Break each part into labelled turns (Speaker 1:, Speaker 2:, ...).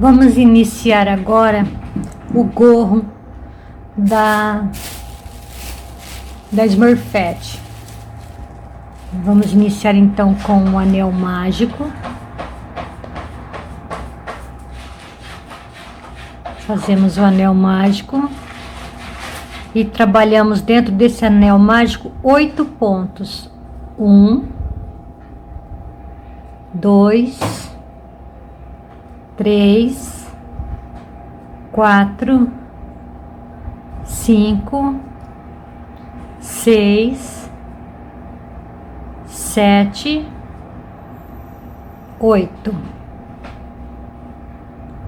Speaker 1: Vamos iniciar agora o gorro da Smurfette. Vamos iniciar então com o anel mágico. Fazemos o anel mágico e trabalhamos dentro desse anel mágico 8 pontos. 1, 2, 3, 4, 5, 6, 7, 8.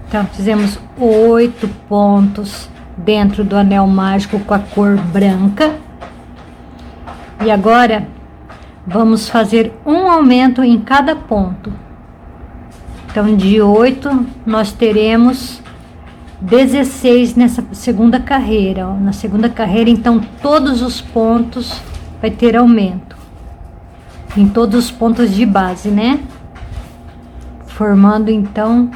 Speaker 1: Então, fizemos 8 pontos dentro do anel mágico com a cor branca. E agora, vamos fazer um aumento em cada ponto. Então, de 8, nós teremos 16 nessa segunda carreira. Ó. Na segunda carreira, então, todos os pontos vai ter aumento. Em todos os pontos de base, né? Formando, então,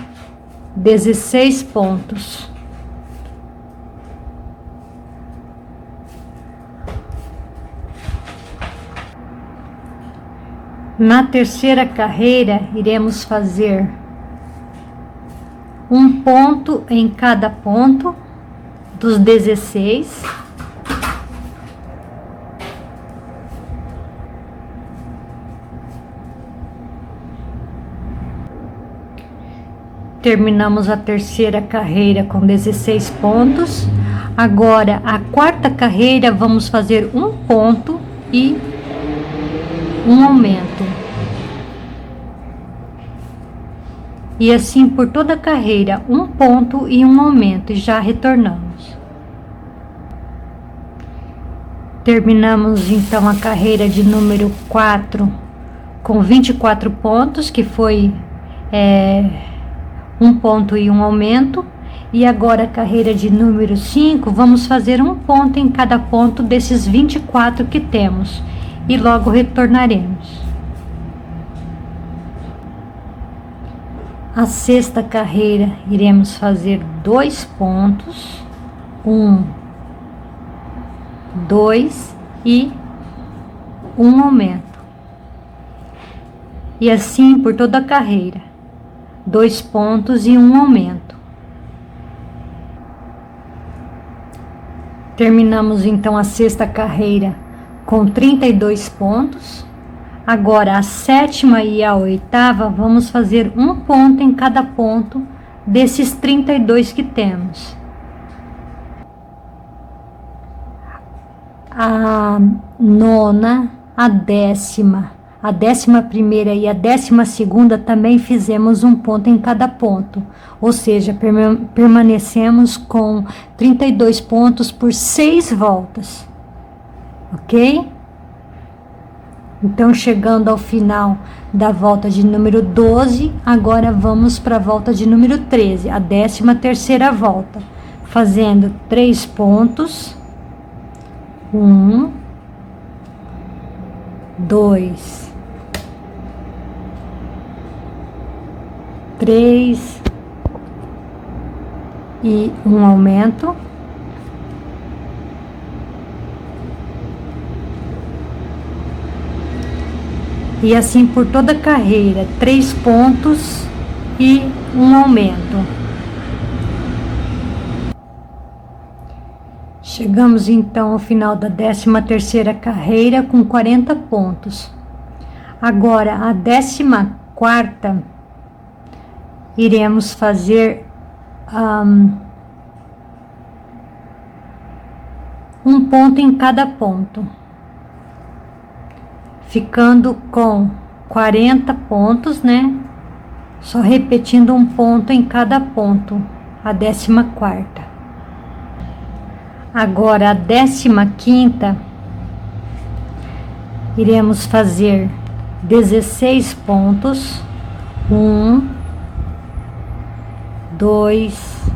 Speaker 1: 16 pontos. Na terceira carreira, iremos fazer um ponto em cada ponto dos 16. Terminamos a terceira carreira com 16 pontos. Agora, a quarta carreira, vamos fazer um ponto e um aumento. E assim por toda a carreira, um ponto e um aumento, e já retornamos. Terminamos então a carreira de número 4 com 24 pontos, que foi um ponto e um aumento. E agora a carreira de número 5, vamos fazer um ponto em cada ponto desses 24 que temos. E logo retornaremos. A sexta carreira, iremos fazer 2 pontos. 1, 2 e um aumento. E assim por toda a carreira. 2 pontos e um aumento. Terminamos então a sexta carreira com 32 pontos. Agora, a sétima e a oitava, vamos fazer um ponto em cada ponto desses 32 que temos. A nona, a décima, a 11ª e a 12ª também fizemos um ponto em cada ponto. Ou seja, permanecemos com 32 pontos por 6 voltas. Ok? Então, chegando ao final da volta de número 12, agora vamos para a volta de número 13, a 13ª volta, fazendo 3 pontos, 1, 2, 3 e um aumento. E assim por toda a carreira, 3 pontos e um aumento. Chegamos então ao final da 13ª carreira com 40 pontos. Agora, a 14ª, iremos fazer um ponto em cada ponto. Ficando com 40 pontos, né? Só repetindo um ponto em cada ponto, a 14ª. Agora, a 15ª, iremos fazer 16 pontos. 1, 2,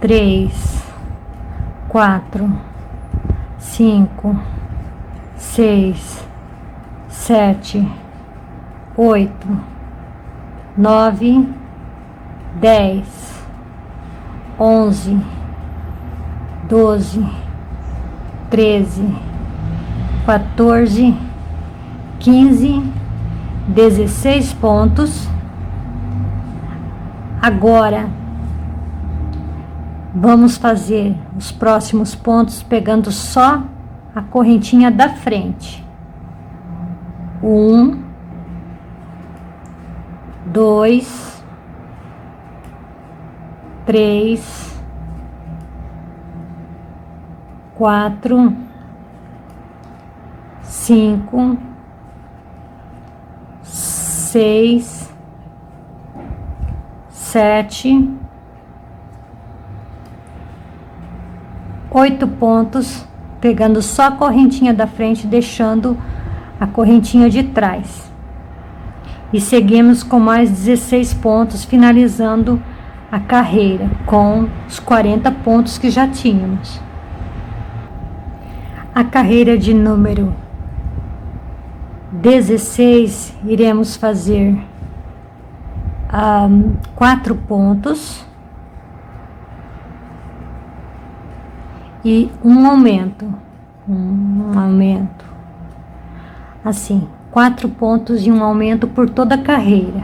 Speaker 1: 3, 4, 5, 6, 7, 8, 9, 10, 11, 12, 13, 14, 15, 16 pontos. Agora, vamos fazer os próximos pontos pegando só a correntinha da frente. 1, 2, 3, 4, 5, 6, 7, 8 pontos, pegando só a correntinha da frente, deixando a correntinha de trás. E seguimos com mais 16 pontos, finalizando a carreira com os 40 pontos que já tínhamos. A carreira de número 16, iremos fazer 4 pontos e um aumento, assim, 4 pontos e um aumento por toda a carreira.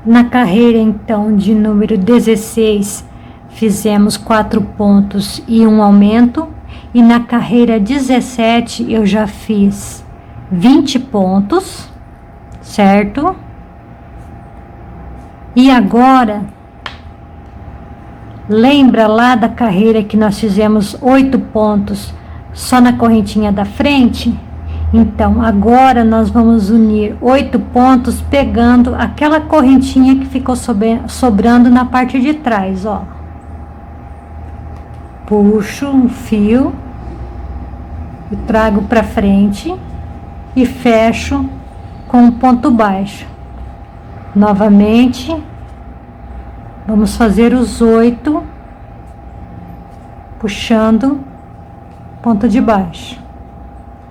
Speaker 1: Na carreira, então, de número 16, fizemos 4 pontos e um aumento, e na carreira 17 eu já fiz 20 pontos, certo? E agora, lembra lá da carreira que nós fizemos 8 pontos só na correntinha da frente? Então, agora nós vamos unir 8 pontos pegando aquela correntinha que ficou sobrando na parte de trás, ó. Puxo um fio e trago para frente e fecho com um ponto baixo. Novamente, vamos fazer os 8, puxando ponto de baixo,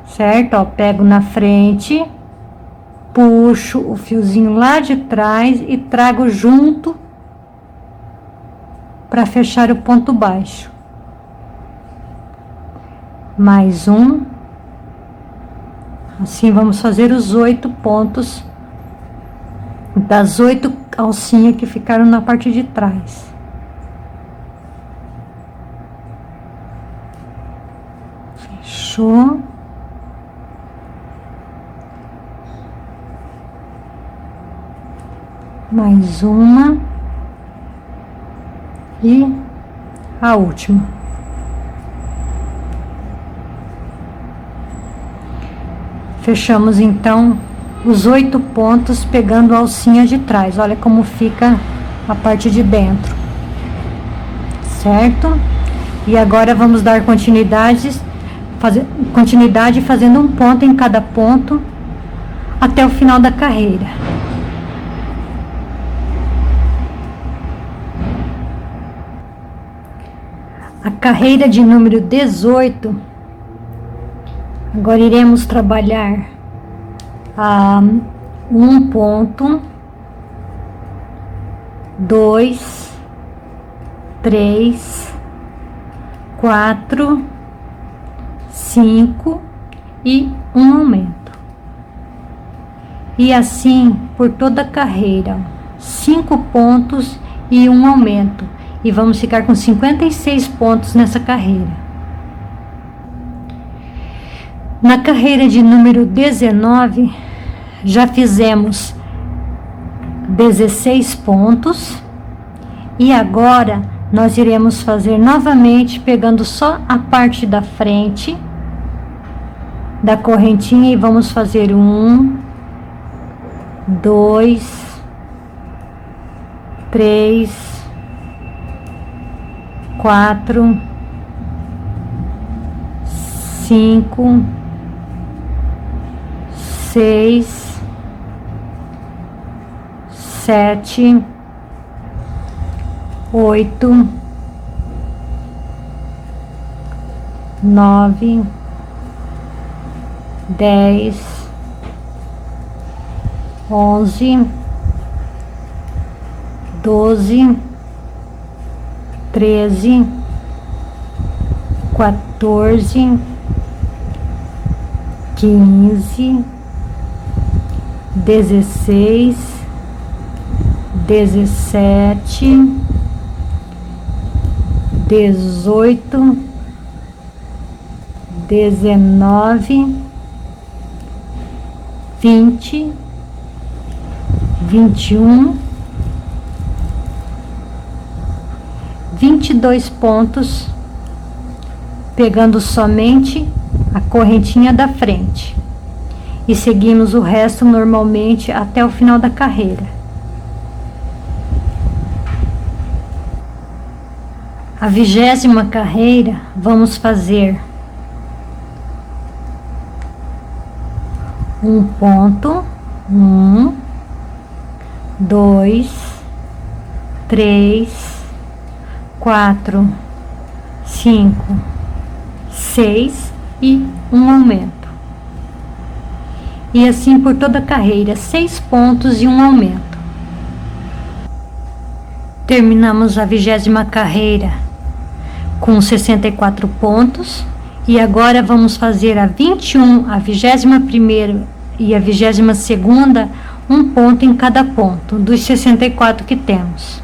Speaker 1: certo? Ó, pego na frente, puxo o fiozinho lá de trás e trago junto para fechar o ponto baixo. Mais um. Assim vamos fazer os 8 pontos das 8 alcinhas que ficaram na parte de trás. Fechou. Mais uma. E a última. Fechamos então os 8 pontos pegando a alcinha de trás. Olha como fica a parte de dentro, certo? E agora vamos dar continuidade fazendo um ponto em cada ponto até o final da carreira. A carreira de número 18, agora iremos trabalhar um ponto, 2, 3, 4, 5 e um aumento. E assim por toda a carreira, 5 pontos e um aumento. E vamos ficar com 56 pontos nessa carreira. Na carreira de número 19, já fizemos 16 pontos. E agora nós iremos fazer novamente, pegando só a parte da frente da correntinha, e vamos fazer 1, 2, 3, 4, 5, 6, 7, 8, 9, 10, 11, 12, 13, 14, 15, 16, 17, 18, 19, 20, 21, 22 pontos, pegando somente a correntinha da frente, e seguimos o resto normalmente até o final da carreira. A 20ª carreira, vamos fazer um ponto, 1, 2, 3, 4, 5, 6 e um aumento. E assim por toda a carreira, 6 pontos e um aumento. Terminamos a 20ª carreira com 64 pontos. E agora vamos fazer a 21, a 21ª e a 22ª, um ponto em cada ponto, dos 64 que temos.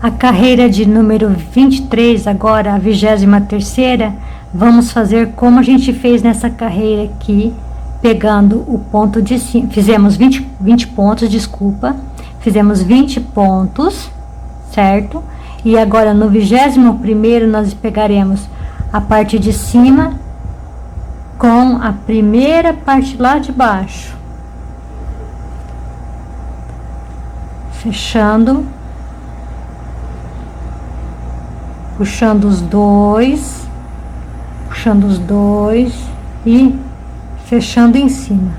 Speaker 1: A carreira de número 23, agora a 23ª, vamos fazer como a gente fez nessa carreira aqui, pegando o ponto de cima. Fizemos 20 pontos, desculpa. Fizemos 20 pontos, certo? E agora no 21º nós pegaremos a parte de cima com a primeira parte lá de baixo, fechando, puxando os dois e fechando em cima.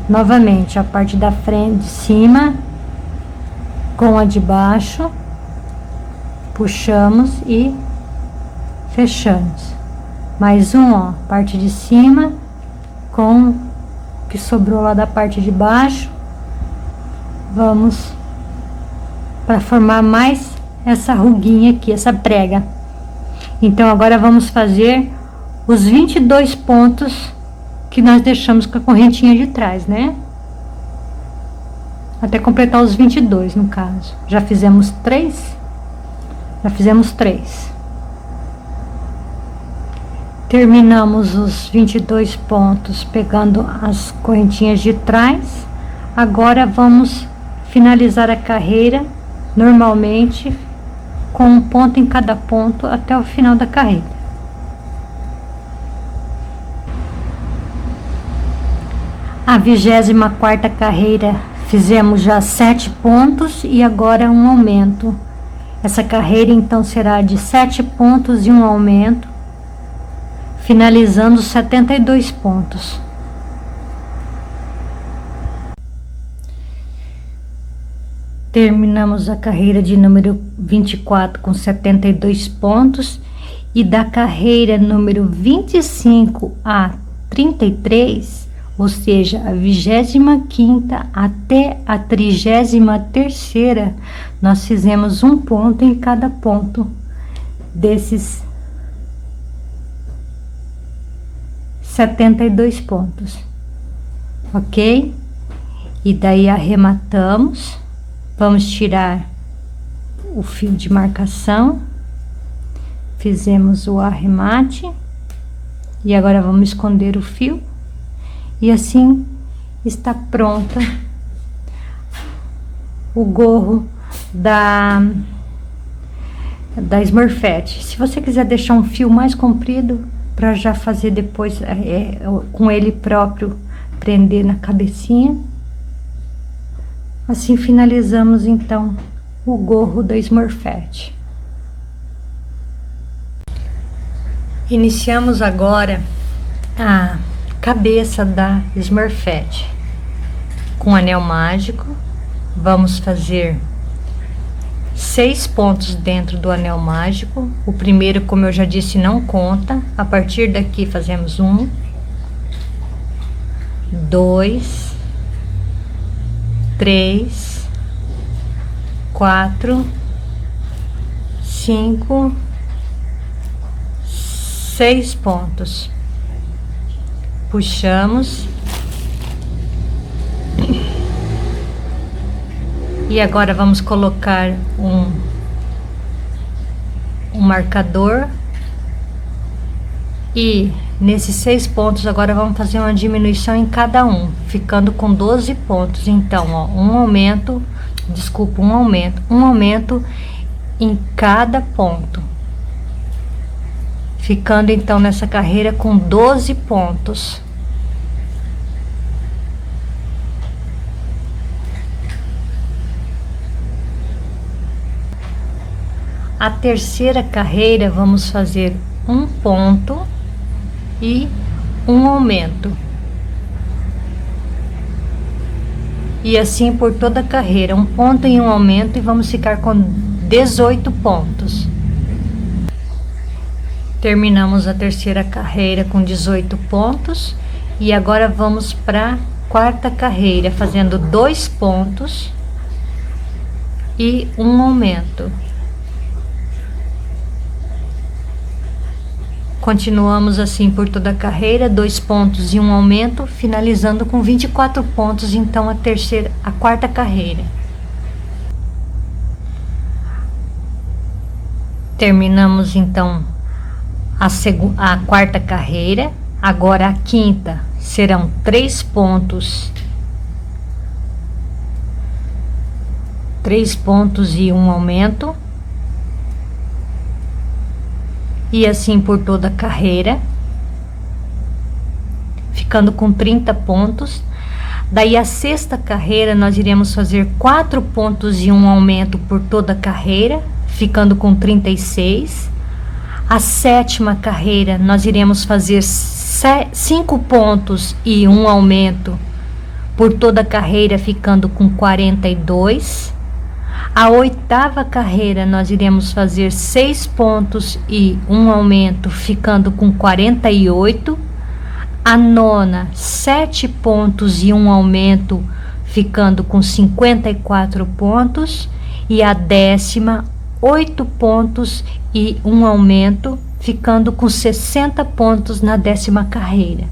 Speaker 1: Novamente a parte da frente de cima com a de baixo, puxamos e fechamos. Mais um, ó, parte de cima com o que sobrou lá da parte de baixo. Vamos para formar mais essa ruguinha aqui, essa prega. Então agora vamos fazer os 22 pontos que nós deixamos com a correntinha de trás, né? Até completar os 22, no caso. Já fizemos 3? Já fizemos 3. Terminamos os 22 pontos pegando as correntinhas de trás. Agora vamos finalizar a carreira normalmente com um ponto em cada ponto até o final da carreira. A 24ª carreira fizemos já 7 pontos e agora um aumento. Essa carreira então será de 7 pontos e um aumento, finalizando 72 pontos. Terminamos a carreira de número 24 com 72 pontos, e da carreira número 25 a 33, ou seja, a 25ª até a 33ª, nós fizemos um ponto em cada ponto desses 72 pontos, ok? E daí arrematamos, vamos tirar o fio de marcação, fizemos o arremate, e agora vamos esconder o fio. E assim está pronta o gorro da Smurfette. Se você quiser deixar um fio mais comprido para já fazer depois com ele próprio, prender na cabecinha. Assim finalizamos então o gorro da Smurfette. Iniciamos agora a cabeça da Smurfette com anel mágico. Vamos fazer 6 pontos dentro do anel mágico. O primeiro, como eu já disse, não conta. A partir daqui fazemos 1, 2, 3, 4, 5, 6 pontos. Puxamos. E agora vamos colocar um marcador. E nesses 6 pontos agora vamos fazer uma diminuição em cada um, ficando com 12 pontos. Então, ó, um aumento em cada ponto, ficando então nessa carreira com 12 pontos. A terceira carreira vamos fazer um ponto e um aumento, e assim por toda a carreira, um ponto e um aumento, e vamos ficar com 18 pontos. Terminamos a terceira carreira com 18 pontos, e agora vamos para a quarta carreira, fazendo 2 pontos e um aumento. Continuamos assim por toda a carreira, 2 pontos e um aumento, finalizando com 24 pontos, então a quarta carreira. Terminamos então a quarta carreira. Agora a quinta serão 3 pontos. 3 pontos e um aumento. E assim por toda a carreira, ficando com 30 pontos. Daí a sexta carreira nós iremos fazer 4 pontos e um aumento por toda a carreira, ficando com 36. A sétima carreira nós iremos fazer 5 pontos e um aumento por toda a carreira, ficando com 42. A oitava carreira nós iremos fazer 6 pontos e um aumento, ficando com 48. A nona, 7 pontos e um aumento, ficando com 54 pontos. E a décima, 8 pontos e um aumento, ficando com 60 pontos na décima carreira.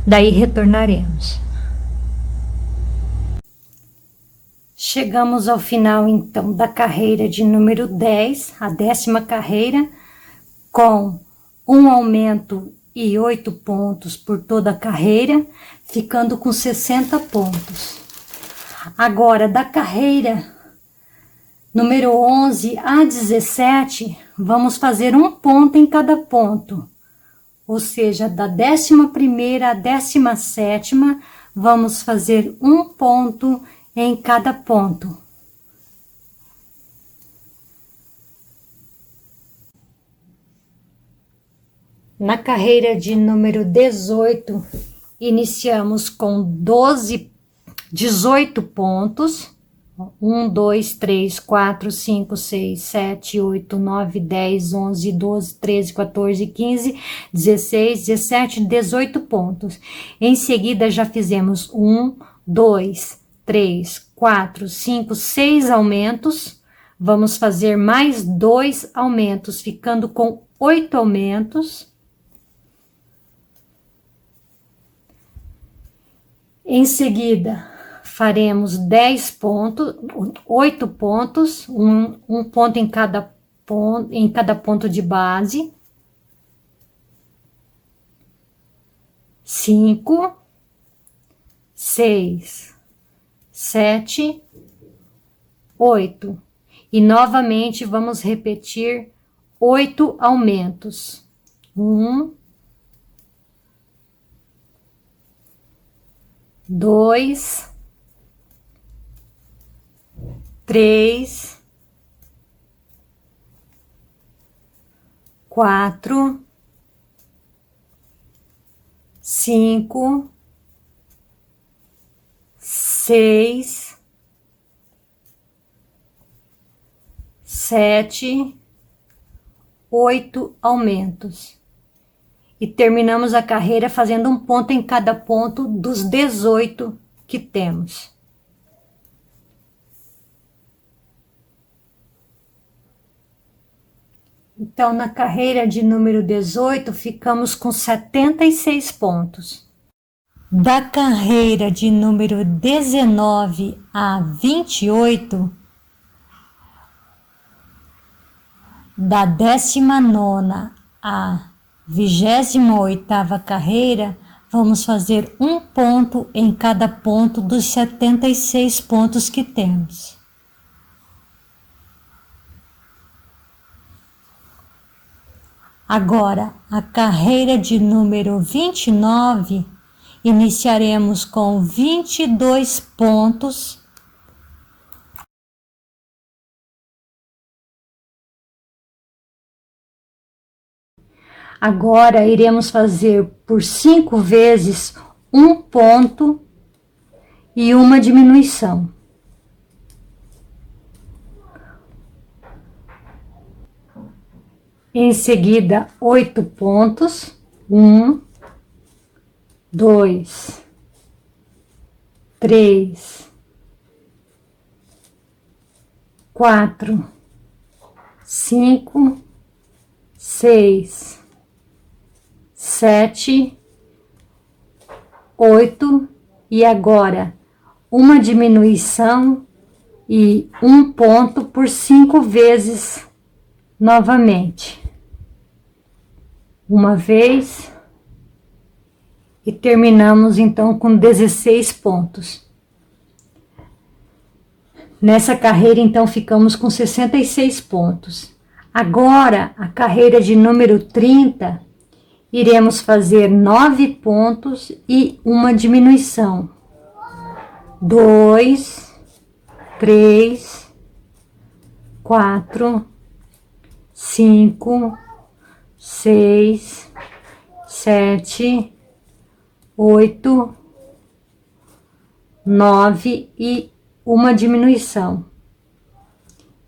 Speaker 1: Daí retornaremos. Chegamos ao final, então, da carreira de número 10, a 10ª carreira, com um aumento e 8 pontos por toda a carreira, ficando com 60 pontos. Agora, da carreira número 11 a 17, vamos fazer um ponto em cada ponto. Ou seja, da 11ª à 17ª, vamos fazer um ponto em cada ponto. Na carreira de número 18, iniciamos com 18 pontos. 1, 2, 3, 4, 5, 6, 7, 8, 9, 10, 11, 12, 13, 14, 15, 16, 17, 18 pontos. Em seguida, já fizemos 1, 2, 3, 4, 5, 6 aumentos. Vamos fazer mais 2 aumentos, ficando com 8 aumentos. Em seguida, faremos 10 pontos, 8 pontos, um ponto em cada ponto de base. 5, 6, 7, 8. E novamente vamos repetir 8 aumentos. 1, 2, 3, 4, 5, 6, 7, 8 aumentos. E terminamos a carreira fazendo um ponto em cada ponto dos 18 que temos. Então, na carreira de número 18, ficamos com 76 pontos. Da carreira de número 19 a 28, da 19ª à 28ª carreira, vamos fazer um ponto em cada ponto dos 76 pontos que temos. Agora, a carreira de número 29, iniciaremos com 22 pontos. Agora, iremos fazer por 5 vezes um ponto e uma diminuição. Em seguida, 8 pontos. 1, 2, 3, 4, 5, 6, 7, 8 e agora uma diminuição e um ponto por 5 vezes novamente. Uma vez e terminamos então com 16 pontos. Nessa carreira então ficamos com 66 pontos. Agora, a carreira de número 30, iremos fazer 9 pontos e uma diminuição. 2, 3, 4, 5, 6, 7, 8, 9 e uma diminuição.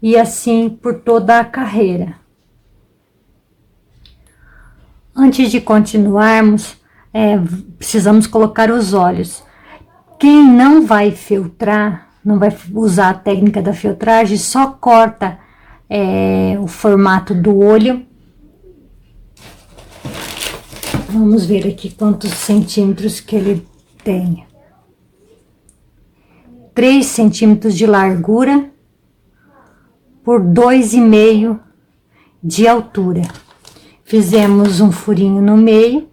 Speaker 1: E assim por toda a carreira. Antes de continuarmos, precisamos colocar os olhos. Quem não vai filtrar, não vai usar a técnica da filtragem, só corta o formato do olho. Vamos ver aqui quantos centímetros que ele tem. 3 centímetros de largura por 2,5 de altura. Fizemos um furinho no meio.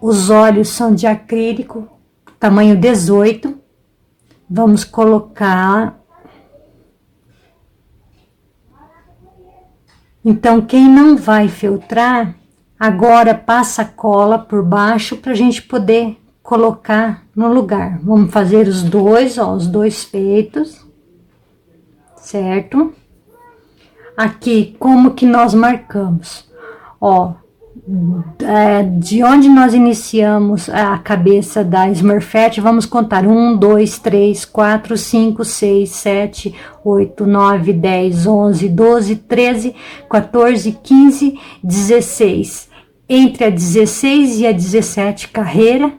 Speaker 1: Os olhos são de acrílico, tamanho 18. Vamos colocar. Então, quem não vai filtrar, agora passa cola por baixo para a gente poder colocar no lugar. Vamos fazer os dois, ó, os dois feitos, certo? Aqui, como que nós marcamos? Ó, de onde nós iniciamos a cabeça da Smurfette, vamos contar 1, 2, 3, 4, 5, 6, 7, 8, 9, 10, 11, 12, 13, 14, 15, 16. Entre a 16 e a 17 carreira,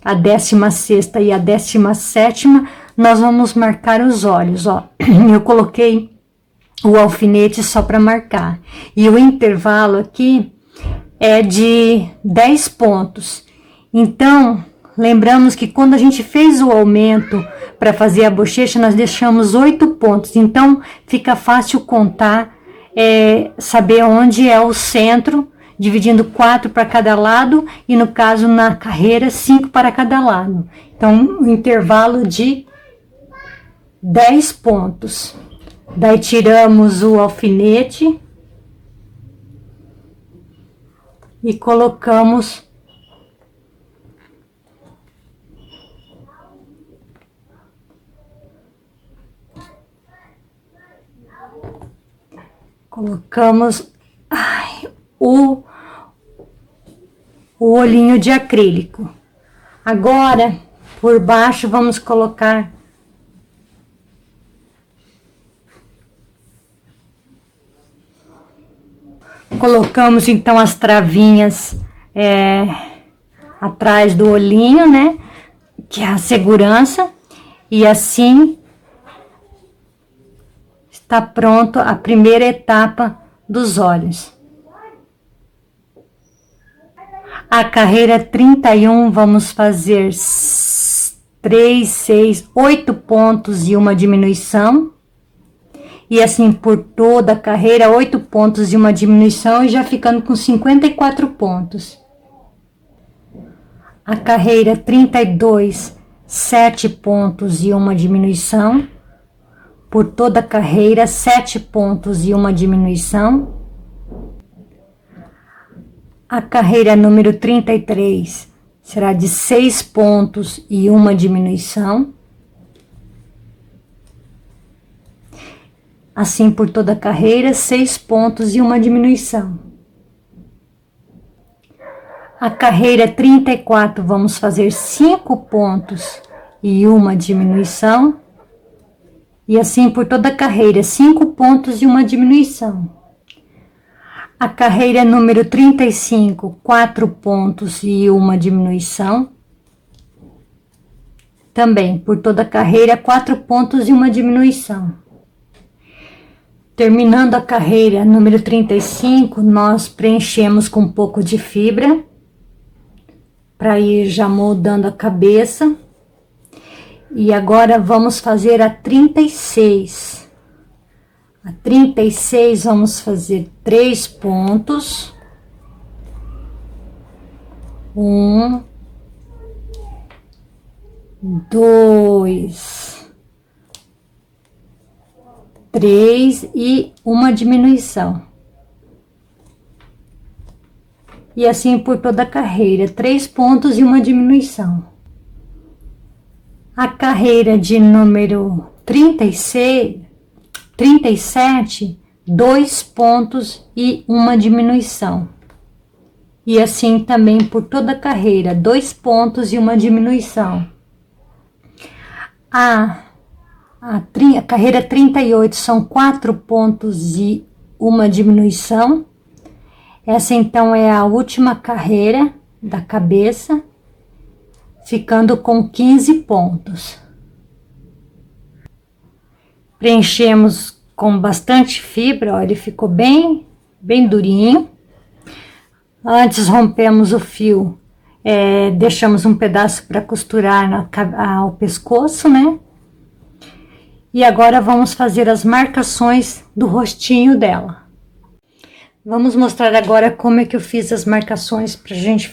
Speaker 1: a 16ª e a 17ª, nós vamos marcar os olhos, ó. Eu coloquei o alfinete só para marcar. E o intervalo aqui é de 10 pontos. Então, lembramos que quando a gente fez o aumento para fazer a bochecha, nós deixamos 8 pontos. Então, fica fácil contar, saber onde é o centro, dividindo 4 para cada lado e, no caso, na carreira, 5 para cada lado. Então, um intervalo de 10 pontos. Daí, tiramos o alfinete e colocamos o olhinho de acrílico. Agora, por baixo, vamos colocar colocamos então as travinhas atrás do olhinho, né? Que é a segurança. E assim está pronto a primeira etapa dos olhos. A carreira 31, vamos fazer 3, 6, 8 pontos e uma diminuição. E assim por toda a carreira, 8 pontos e uma diminuição, e já ficando com 54 pontos. A carreira 32, 7 pontos e uma diminuição. Por toda a carreira, 7 pontos e uma diminuição. A carreira número 33 será de 6 pontos e uma diminuição. Assim por toda a carreira, 6 pontos e uma diminuição. A carreira 34, vamos fazer 5 pontos e uma diminuição. E assim por toda a carreira, 5 pontos e uma diminuição. A carreira número 35, 4 pontos e uma diminuição. Também, por toda a carreira, 4 pontos e uma diminuição. Terminando a carreira número 35, nós preenchemos com um pouco de fibra, para ir já moldando a cabeça. E agora vamos fazer a 36. A 36 vamos fazer 3 pontos. 1, 2, 3 e uma diminuição. E assim por toda a carreira, 3 pontos e uma diminuição. A carreira de número 37, 2 pontos e uma diminuição. E assim também por toda a carreira, 2 pontos e uma diminuição. A carreira 38 são 4 pontos e uma diminuição. Essa então é a última carreira da cabeça, ficando com 15 pontos. Preenchemos com bastante fibra, ó, ele ficou bem durinho. Antes rompemos o fio, deixamos um pedaço para costurar ao pescoço, né? E agora vamos fazer as marcações do rostinho dela. Vamos mostrar agora como é que eu fiz as marcações para a gente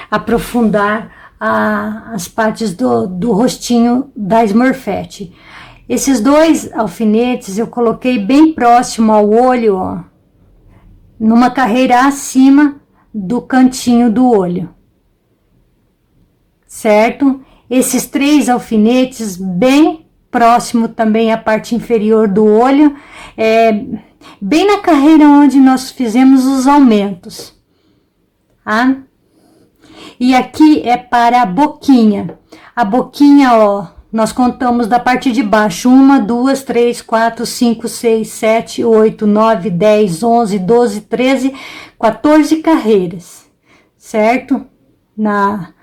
Speaker 1: aprofundar as partes do rostinho da Smurfette. Esses 2 alfinetes eu coloquei bem próximo ao olho, ó, numa carreira acima do cantinho do olho, certo? Esses 3 alfinetes bem próximo também à parte inferior do olho, bem na carreira onde nós fizemos os aumentos, tá? E aqui é para a boquinha. A boquinha, ó, nós contamos da parte de baixo, 1, 2, 3, 4, 5, 6, 7, 8, 9, 10, 11, 12, 13, 14 carreiras, certo? Na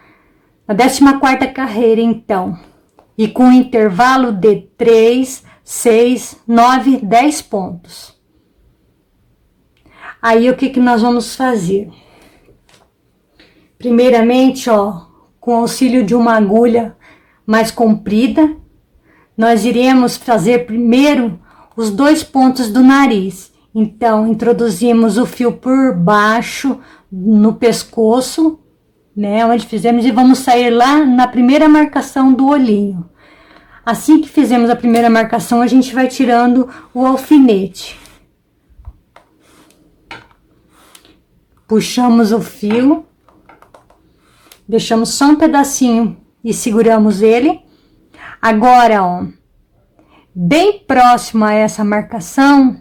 Speaker 1: 14ª carreira, então, e com intervalo de 3, 6, 9, 10 pontos. Aí, o que nós vamos fazer? Primeiramente, ó, com auxílio de uma agulha mais comprida, nós iremos fazer primeiro os 2 pontos do nariz. Então, introduzimos o fio por baixo no pescoço, né, onde fizemos, e vamos sair lá na primeira marcação do olhinho. Assim que fizemos a primeira marcação, a gente vai tirando o alfinete. Puxamos o fio, deixamos só um pedacinho e seguramos ele. Agora, ó, bem próximo a essa marcação,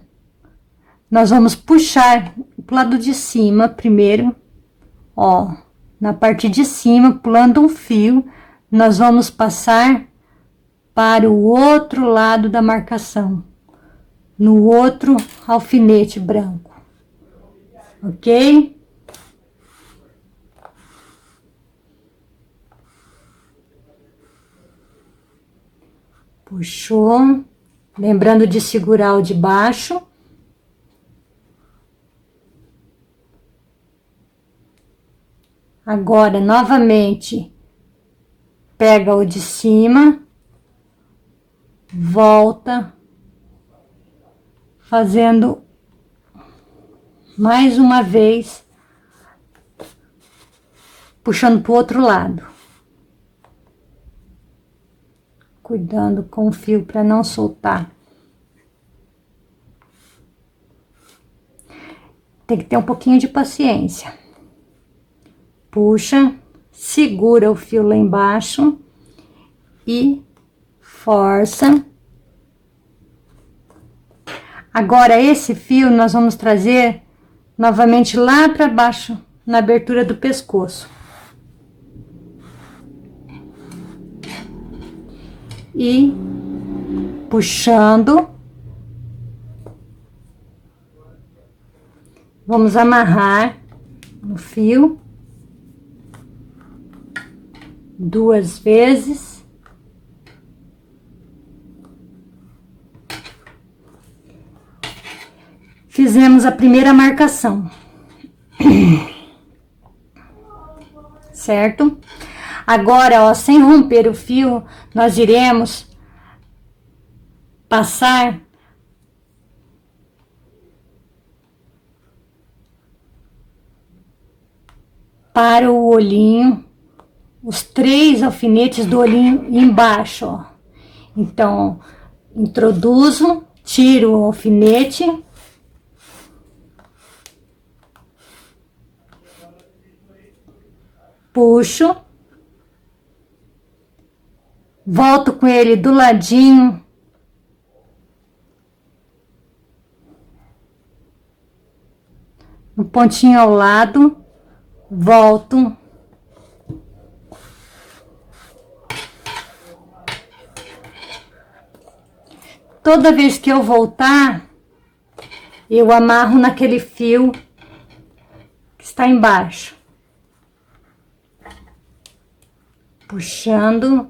Speaker 1: nós vamos puxar pro lado de cima primeiro, ó, na parte de cima, pulando um fio, nós vamos passar para o outro lado da marcação, no outro alfinete branco, ok? Puxou, lembrando de segurar o de baixo. Agora, novamente, pega o de cima, volta, fazendo mais uma vez, puxando pro outro lado. Cuidando com o fio para não soltar. Tem que ter um pouquinho de paciência. Puxa, segura o fio lá embaixo e força. Agora, esse fio nós vamos trazer novamente lá para baixo, na abertura do pescoço. E puxando, vamos amarrar o fio 2 vezes. Fizemos a primeira marcação. Certo? Agora, ó, sem romper o fio, nós iremos passar para o olhinho, os 3 alfinetes do olhinho embaixo, ó. Então, introduzo, tiro o alfinete, puxo, volto com ele do ladinho, no pontinho ao lado, volto, toda vez que eu voltar, eu amarro naquele fio que está embaixo, puxando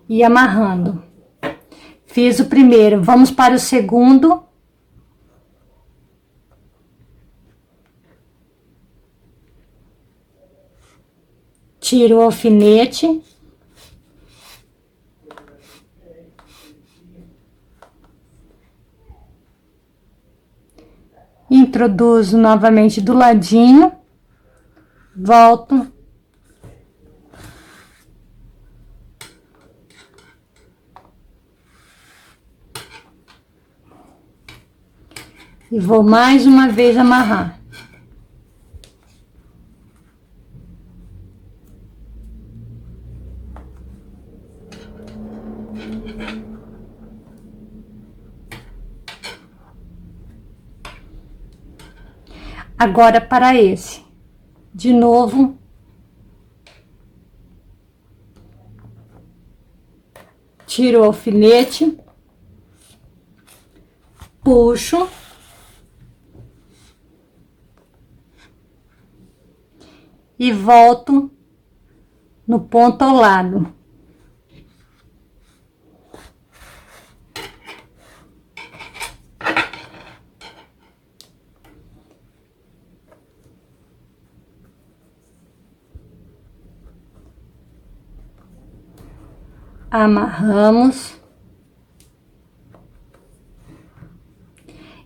Speaker 1: e amarrando. Fiz o primeiro, vamos para o segundo. Tiro o alfinete. Introduzo novamente do ladinho. Volto. E vou mais uma vez amarrar. Agora para esse, de novo, tiro o alfinete, puxo, e volto no ponto ao lado. Amarramos.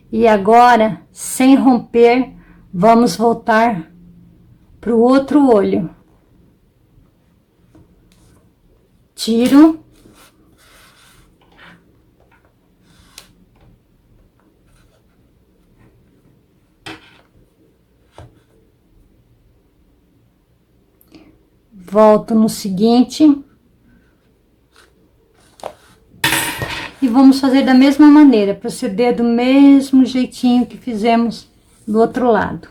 Speaker 1: E agora, sem romper, vamos voltar para o outro olho. Tiro. Volto no seguinte. E vamos fazer da mesma maneira, proceder do mesmo jeitinho que fizemos do outro lado.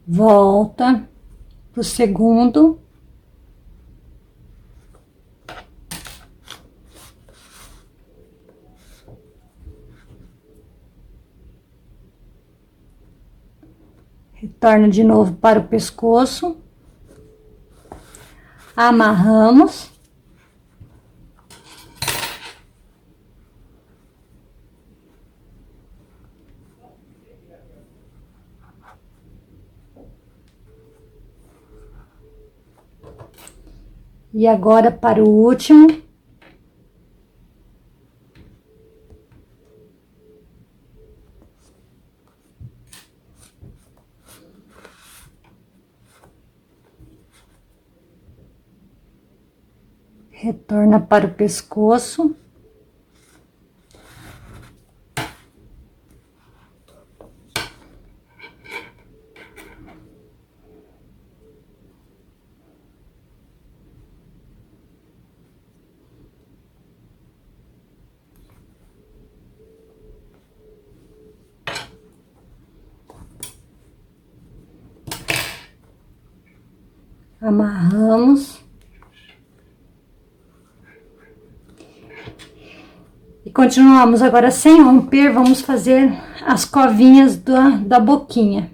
Speaker 1: Volta pro segundo. Retorna de novo para o pescoço. Amarramos. E agora para o último. Retorna para o pescoço. Amarramos. E continuamos agora sem romper, vamos fazer as covinhas da boquinha.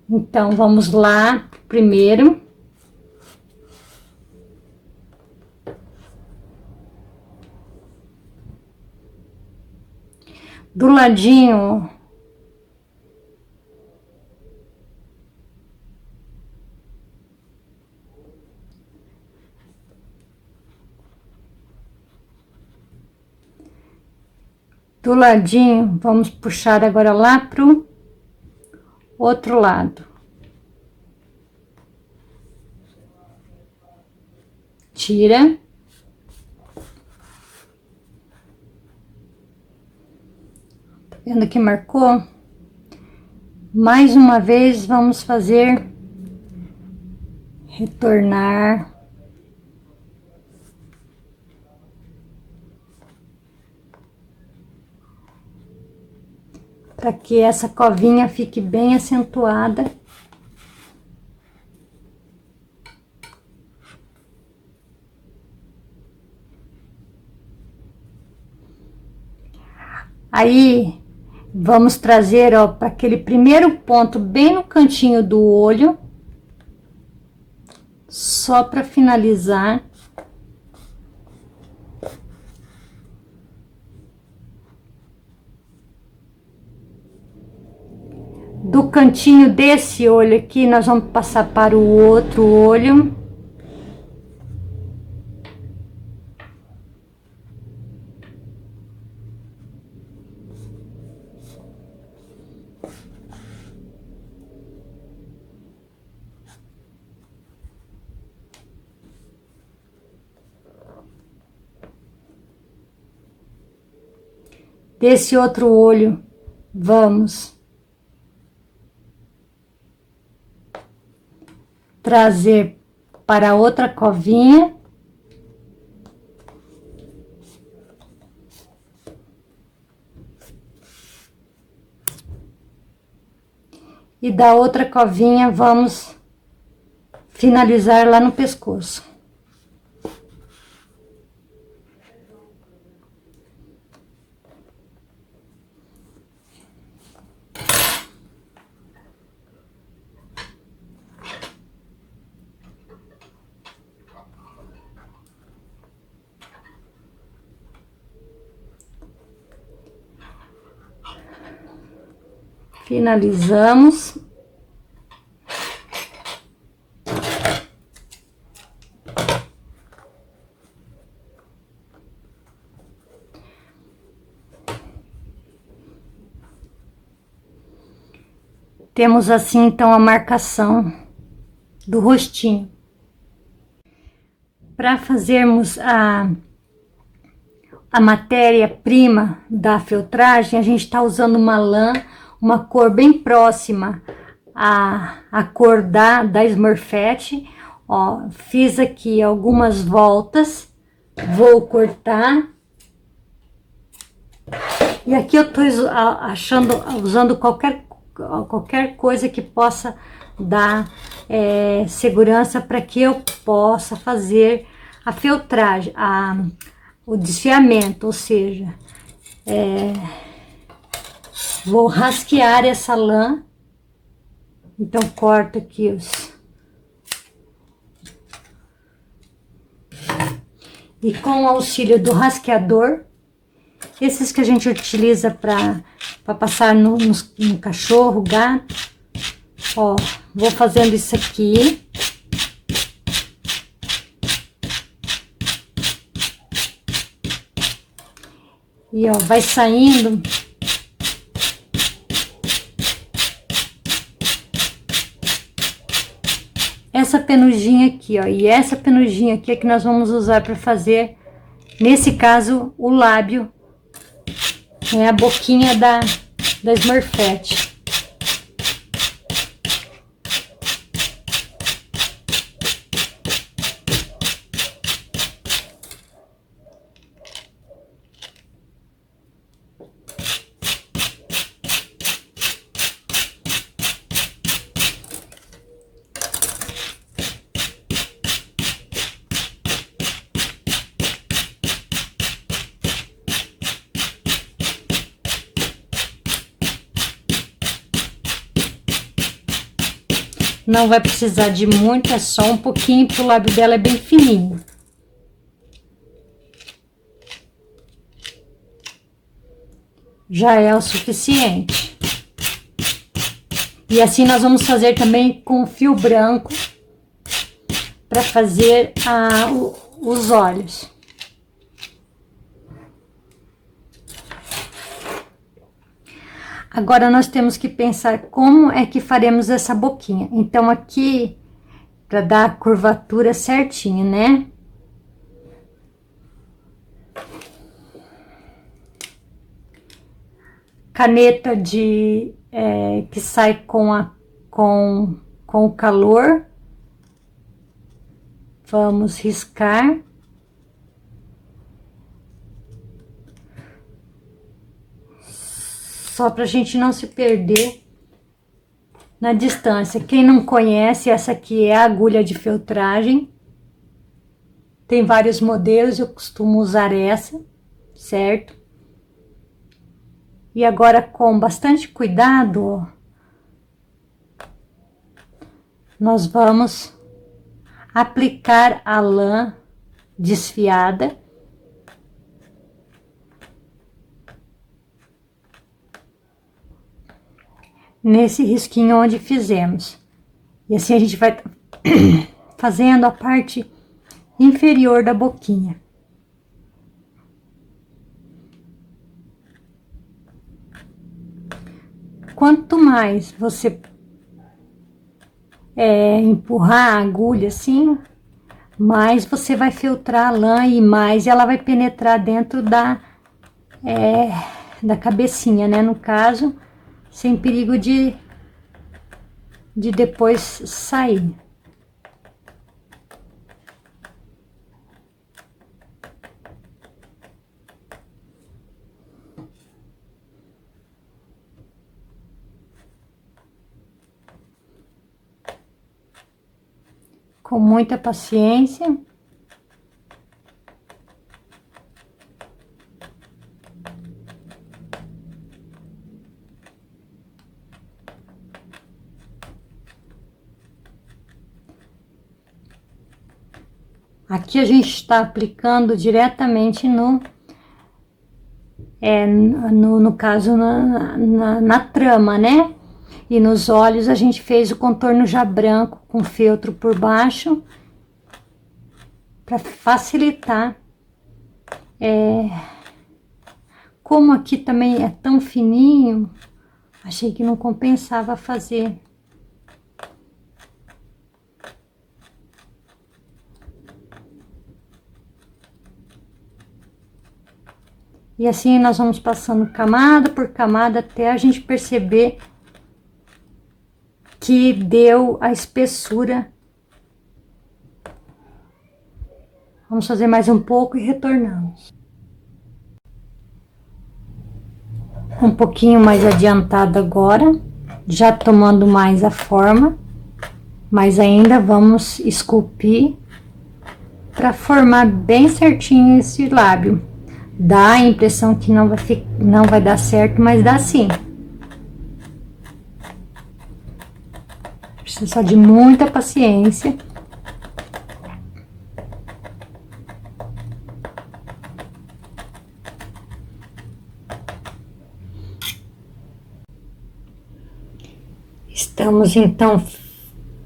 Speaker 1: Então, vamos lá, primeiro. Do ladinho. Do ladinho, vamos puxar agora lá pro outro lado. Tira. Tá vendo que marcou? Mais uma vez, vamos fazer retornar. Para que essa covinha fique bem acentuada. Aí, vamos trazer, ó, para aquele primeiro ponto bem no cantinho do olho. Só para finalizar. Do cantinho desse olho aqui, nós vamos passar para o outro olho. Desse outro olho, vamos trazer para outra covinha. E da outra covinha, vamos finalizar lá no pescoço. Finalizamos. Temos assim, então, a marcação do rostinho. Para fazermos a matéria-prima da feltragem, a gente está usando uma lã, uma cor bem próxima à cor da Smurfette. Ó, fiz aqui algumas voltas, vou cortar. E aqui eu tô usando qualquer coisa que possa dar segurança para que eu possa fazer a feltragem, o desfiamento, ou seja, vou rasquear essa lã. Então, corto aqui e com o auxílio do rasqueador, esses que a gente utiliza para passar no cachorro, gato, ó, vou fazendo isso aqui. E ó, vai saindo. Essa penuginha aqui, ó, e essa penuginha aqui é que nós vamos usar para fazer, nesse caso, o lábio, né, a boquinha da Smurfette. Não vai precisar de muito, é só um pouquinho, porque o lábio dela é bem fininho. Já é o suficiente. E assim nós vamos fazer também com fio branco, para fazer os olhos. Agora, nós temos que pensar como é que faremos essa boquinha. Então, aqui, para dar a curvatura certinha, né? Caneta que sai com o calor. Vamos riscar. Só pra gente não se perder na distância. Quem não conhece, essa aqui é a agulha de feltragem. Tem vários modelos, eu costumo usar essa, certo? E agora, com bastante cuidado, ó, nós vamos aplicar a lã desfiada. Nesse risquinho onde fizemos. E assim a gente vai fazendo a parte inferior da boquinha. Quanto mais você empurrar a agulha assim, mais você vai filtrar a lã e mais ela vai penetrar dentro da cabecinha, né? No caso, sem perigo de depois sair. Com muita paciência. Aqui a gente está aplicando diretamente no caso, na trama, né? E nos olhos a gente fez o contorno já branco com feltro por baixo, para facilitar. Como aqui também é tão fininho, achei que não compensava fazer. E assim nós vamos passando camada por camada até a gente perceber que deu a espessura. Vamos fazer mais um pouco e retornamos. Um pouquinho mais adiantado agora, já tomando mais a forma, mas ainda vamos esculpir para formar bem certinho esse lábio. Dá a impressão que não vai dar certo, mas dá sim. Precisa só de muita paciência. Estamos então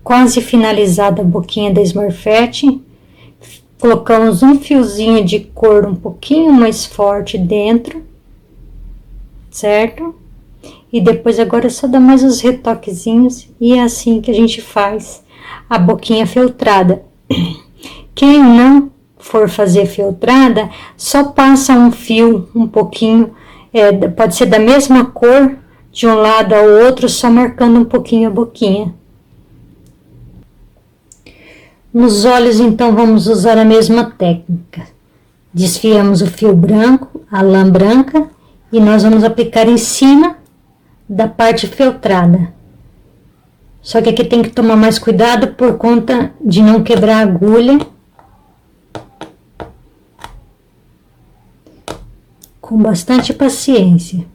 Speaker 1: quase finalizada a boquinha da Smurfette. Colocamos um fiozinho de cor um pouquinho mais forte dentro, certo? E depois agora só dá mais uns retoquezinhos e é assim que a gente faz a boquinha feltrada. Quem não for fazer feltrada, só passa um fio um pouquinho, pode ser da mesma cor, de um lado ao outro, só marcando um pouquinho a boquinha. Nos olhos, então, vamos usar a mesma técnica. Desfiamos o fio branco, a lã branca, e nós vamos aplicar em cima da parte feltrada. Só que aqui tem que tomar mais cuidado por conta de não quebrar a agulha. Com bastante paciência.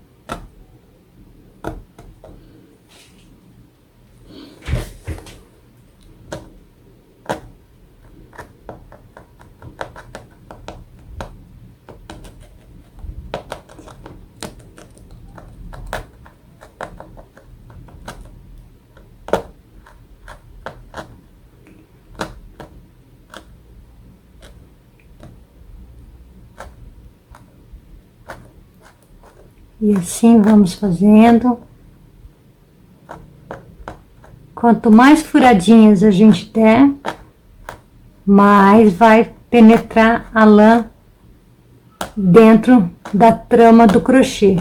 Speaker 1: E assim vamos fazendo. Quanto mais furadinhas a gente der, mais vai penetrar a lã dentro da trama do crochê.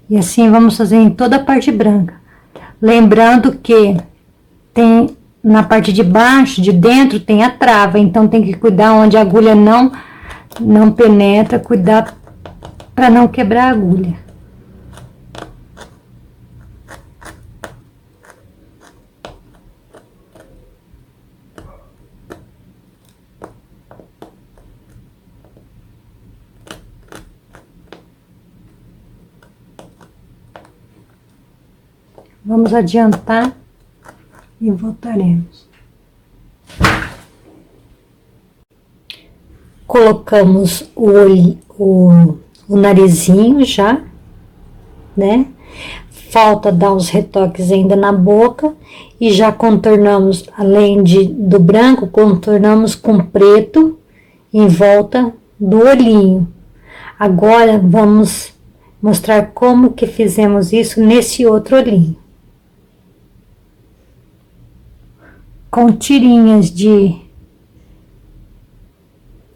Speaker 1: E assim vamos fazer em toda a parte branca. Lembrando que tem na parte de baixo, de dentro, tem a trava, então tem que cuidar onde a agulha não penetra, cuidar para não quebrar a agulha. Vamos adiantar e voltaremos. Colocamos o narizinho já, né? Falta dar os retoques ainda na boca e já contornamos, além do branco, contornamos com preto em volta do olhinho. Agora vamos mostrar como que fizemos isso nesse outro olhinho. Com tirinhas de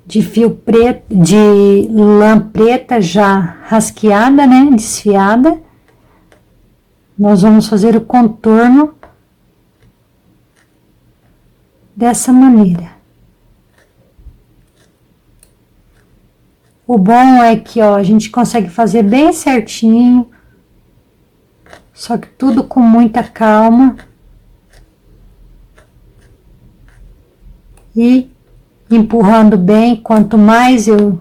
Speaker 1: fio preto, de lã preta já rasqueada, né, desfiada, nós vamos fazer o contorno dessa maneira. O bom é que, ó, a gente consegue fazer bem certinho, só que tudo com muita calma. E empurrando bem, quanto mais eu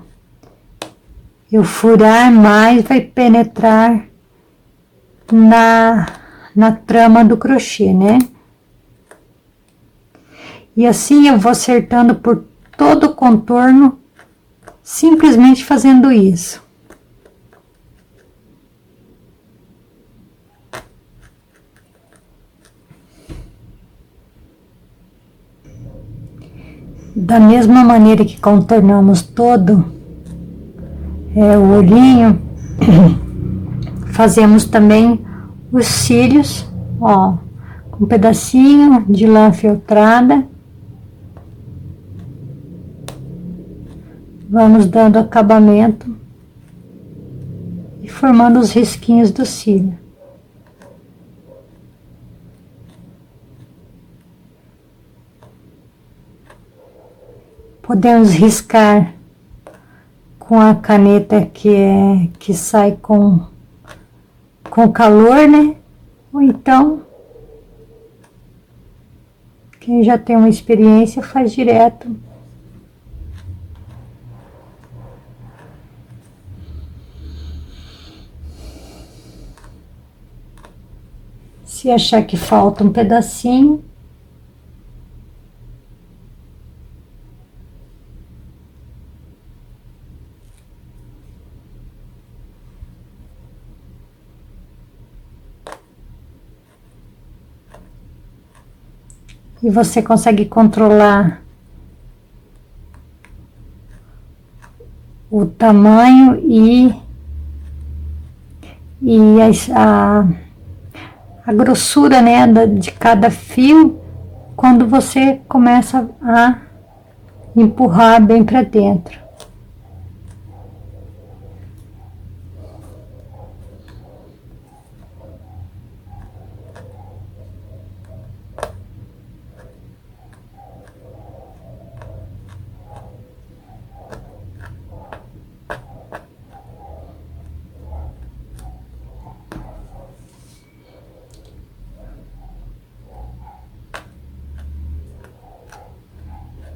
Speaker 1: furar, mais vai penetrar na trama do crochê, né? E assim eu vou acertando por todo o contorno, simplesmente fazendo isso. Da mesma maneira que contornamos todo o olhinho, fazemos também os cílios, ó, com um pedacinho de lã feltrada. Vamos dando acabamento e formando os risquinhos do cílio. Podemos riscar com a caneta que sai com calor, né? Ou então, quem já tem uma experiência faz direto. Se achar que falta um pedacinho, E você consegue controlar o tamanho e a grossura, né, de cada fio quando você começa a empurrar bem para dentro.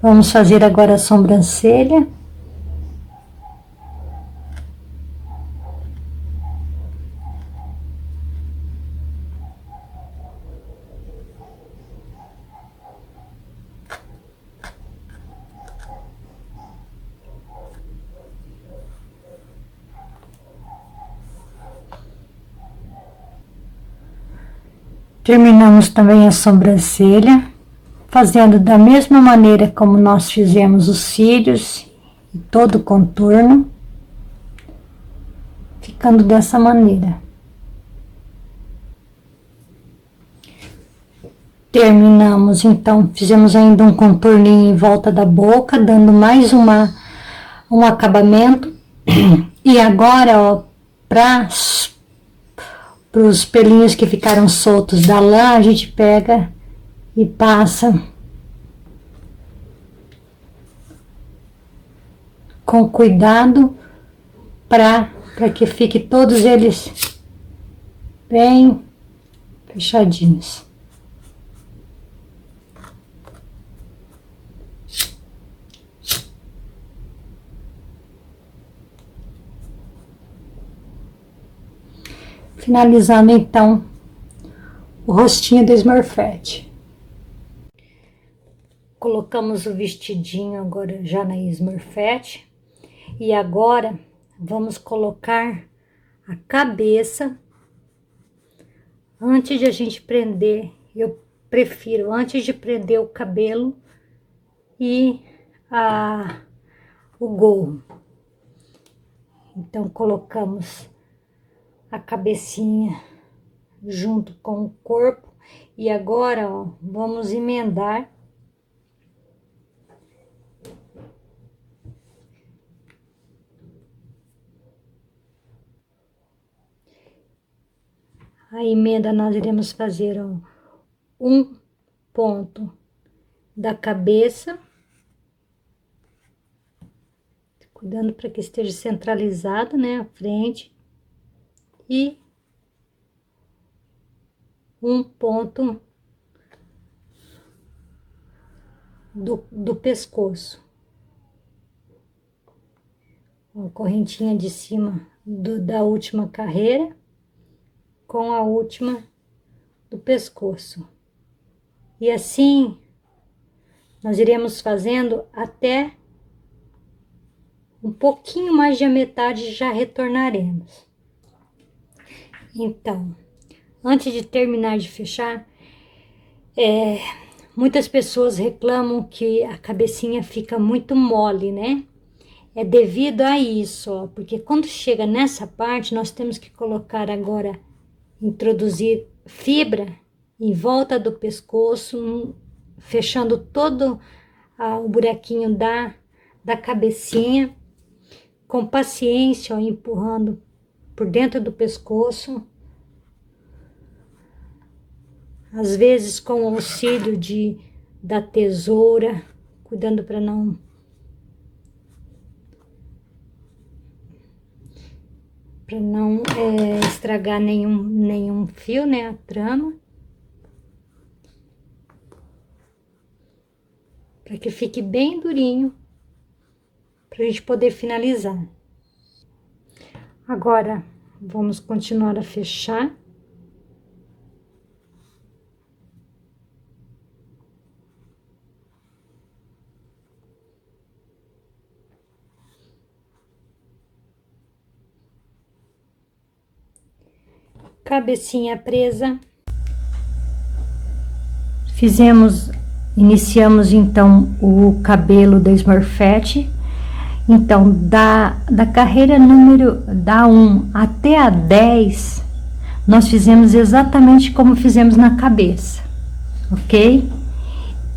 Speaker 1: Vamos fazer agora a sobrancelha. Terminamos também a sobrancelha, fazendo da mesma maneira como nós fizemos os cílios e todo o contorno, ficando dessa maneira. Terminamos, então, fizemos ainda um contorninho em volta da boca, dando mais um acabamento. E agora, ó, para os pelinhos que ficaram soltos da lã, a gente pega e passa com cuidado para que fique todos eles bem fechadinhos. Finalizando então o rostinho do Smurfette. Colocamos o vestidinho agora já na Smurfette e agora vamos colocar a cabeça. Antes de a gente prender, eu prefiro antes de prender o cabelo e o gorro. Então colocamos a cabecinha junto com o corpo e agora, ó, vamos emendar a emenda. Nós iremos fazer, ó, um ponto da cabeça, cuidando para que esteja centralizado, né, a frente, e um ponto do pescoço. Uma correntinha de cima da última carreira com a última do pescoço. E assim nós iremos fazendo até um pouquinho mais de metade e já retornaremos. Então, antes de terminar de fechar, muitas pessoas reclamam que a cabecinha fica muito mole, né? É devido a isso, ó, porque quando chega nessa parte, nós temos que colocar agora, introduzir fibra em volta do pescoço, fechando todo o buraquinho da cabecinha, com paciência, ó, empurrando por dentro do pescoço, às vezes com o auxílio da tesoura, cuidando para não estragar nenhum fio, né, a trama, para que fique bem durinho, para a gente poder finalizar. Agora, vamos continuar a fechar. Cabecinha presa. Fizemos iniciamos então o cabelo da Smurfette. Então, da carreira número da 1 até a 10, nós fizemos exatamente como fizemos na cabeça, ok?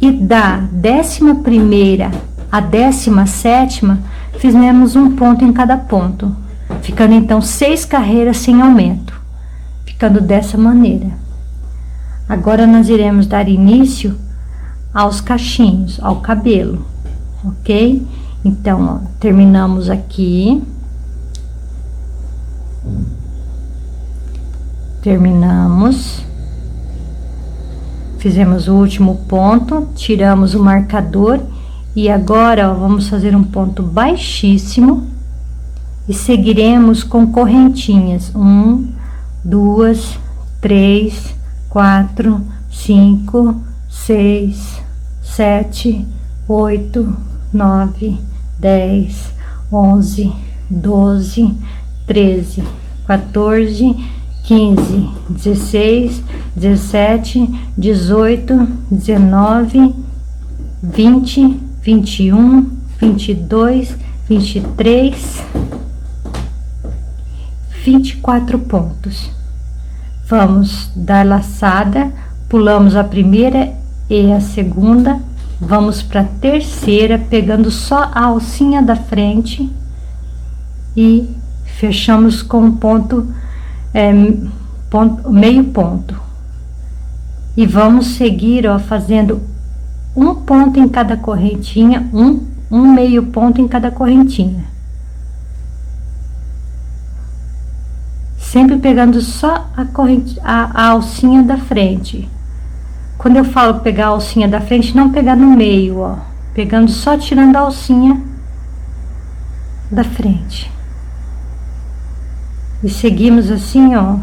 Speaker 1: E da 11ª à 17ª, fizemos um ponto em cada ponto, ficando então 6 carreiras sem aumento, ficando dessa maneira. Agora nós iremos dar início aos cachinhos, ao cabelo, ok? Então, ó, terminamos aqui. Terminamos. Fizemos o último ponto, tiramos o marcador e agora, ó, vamos fazer um ponto baixíssimo e seguiremos com correntinhas. 1, 2, 3, 4, 5, 6, 7, 8, 9, 10, 11, 12, 13, 14, 15, 16, 17, 18, 19, 20, 21, 22, 23, 24 pontos. Vamos dar laçada, pulamos a primeira e a segunda, vamos para a terceira, pegando só a alcinha da frente e fechamos com meio ponto. E vamos seguir, ó, fazendo um ponto em cada correntinha, um meio ponto em cada correntinha. Sempre pegando só a alcinha da frente. Quando eu falo pegar a alcinha da frente, não pegar no meio, ó. Pegando só, tirando a alcinha da frente. E seguimos assim, ó.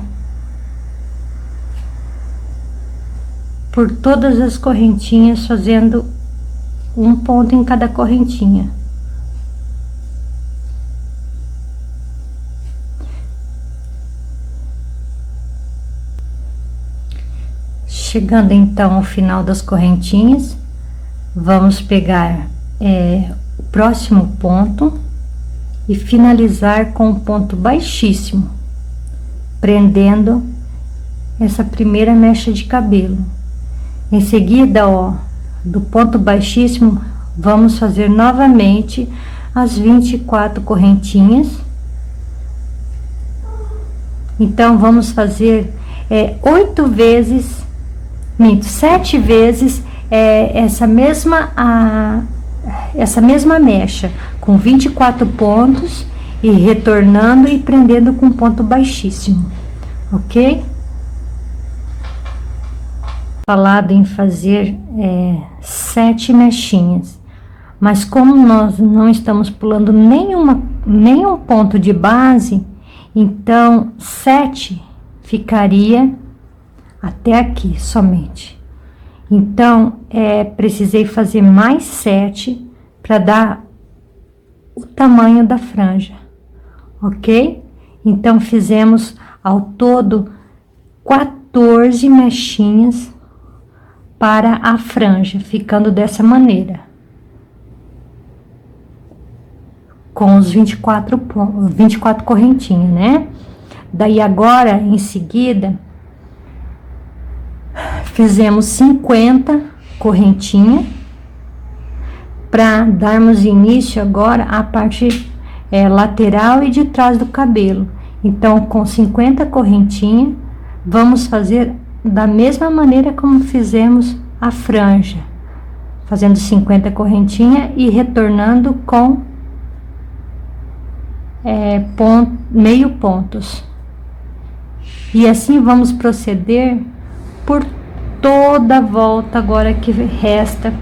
Speaker 1: Por todas as correntinhas, fazendo um ponto em cada correntinha. Chegando então ao final das correntinhas, vamos pegar o próximo ponto e finalizar com um ponto baixíssimo, prendendo essa primeira mecha de cabelo. Em seguida, ó, do ponto baixíssimo, vamos fazer novamente as 24 correntinhas. Então, vamos fazer 7 vezes essa mesma mecha, com 24 pontos, e retornando e prendendo com ponto baixíssimo, ok? Falado em fazer 7 mechinhas, mas como nós não estamos pulando nenhum ponto de base, então 7 ficaria até aqui somente. Então, precisei fazer mais 7 para dar o tamanho da franja, ok? Então, fizemos ao todo 14 mechinhas para a franja, ficando dessa maneira, com os 24 correntinhas, né? Daí agora, em seguida, fizemos 50 correntinhas para darmos início agora à parte lateral e de trás do cabelo. Então, com 50 correntinhas, vamos fazer da mesma maneira como fizemos a franja, fazendo 50 correntinhas e retornando com meio pontos. E assim vamos proceder por toda a volta agora que resta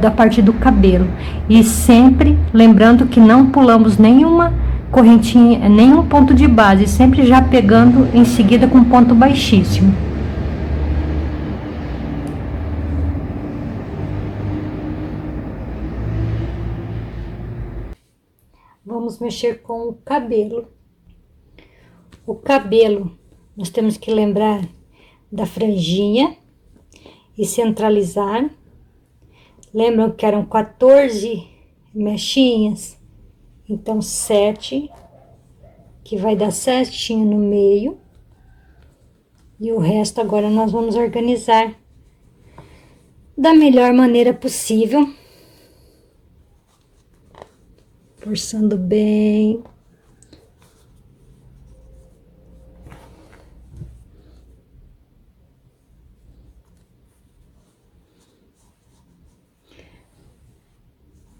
Speaker 1: da parte do cabelo. E sempre lembrando que não pulamos nenhuma correntinha, nenhum ponto de base, sempre já pegando em seguida com ponto baixíssimo. Vamos mexer com o cabelo. O cabelo, nós temos que lembrar da franjinha e centralizar. Lembram que eram 14 mechinhas? Então, 7, que vai dar certinho no meio. E o resto agora nós vamos organizar da melhor maneira possível. Forçando bem.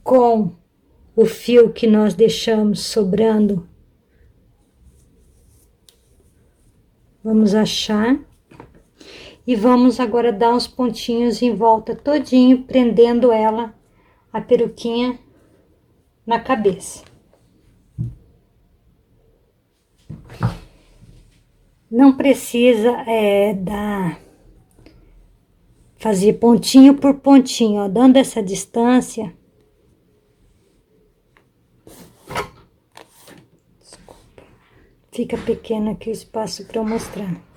Speaker 1: Com o fio que nós deixamos sobrando, vamos achar e vamos agora dar uns pontinhos em volta todinho, prendendo ela, a peruquinha, na cabeça. Não precisa fazer pontinho por pontinho, ó, dando essa distância. Desculpa. Fica pequeno aqui o espaço para eu mostrar.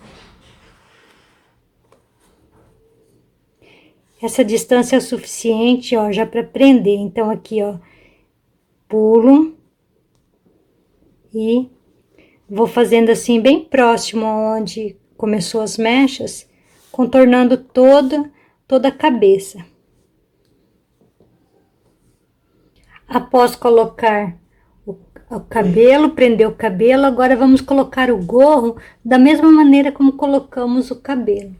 Speaker 1: Essa distância é o suficiente, ó, já para prender. Então, aqui, ó, pulo e vou fazendo assim, bem próximo aonde começou as mechas, contornando toda a cabeça. Após colocar o cabelo, prender o cabelo, agora vamos colocar o gorro da mesma maneira como colocamos o cabelo.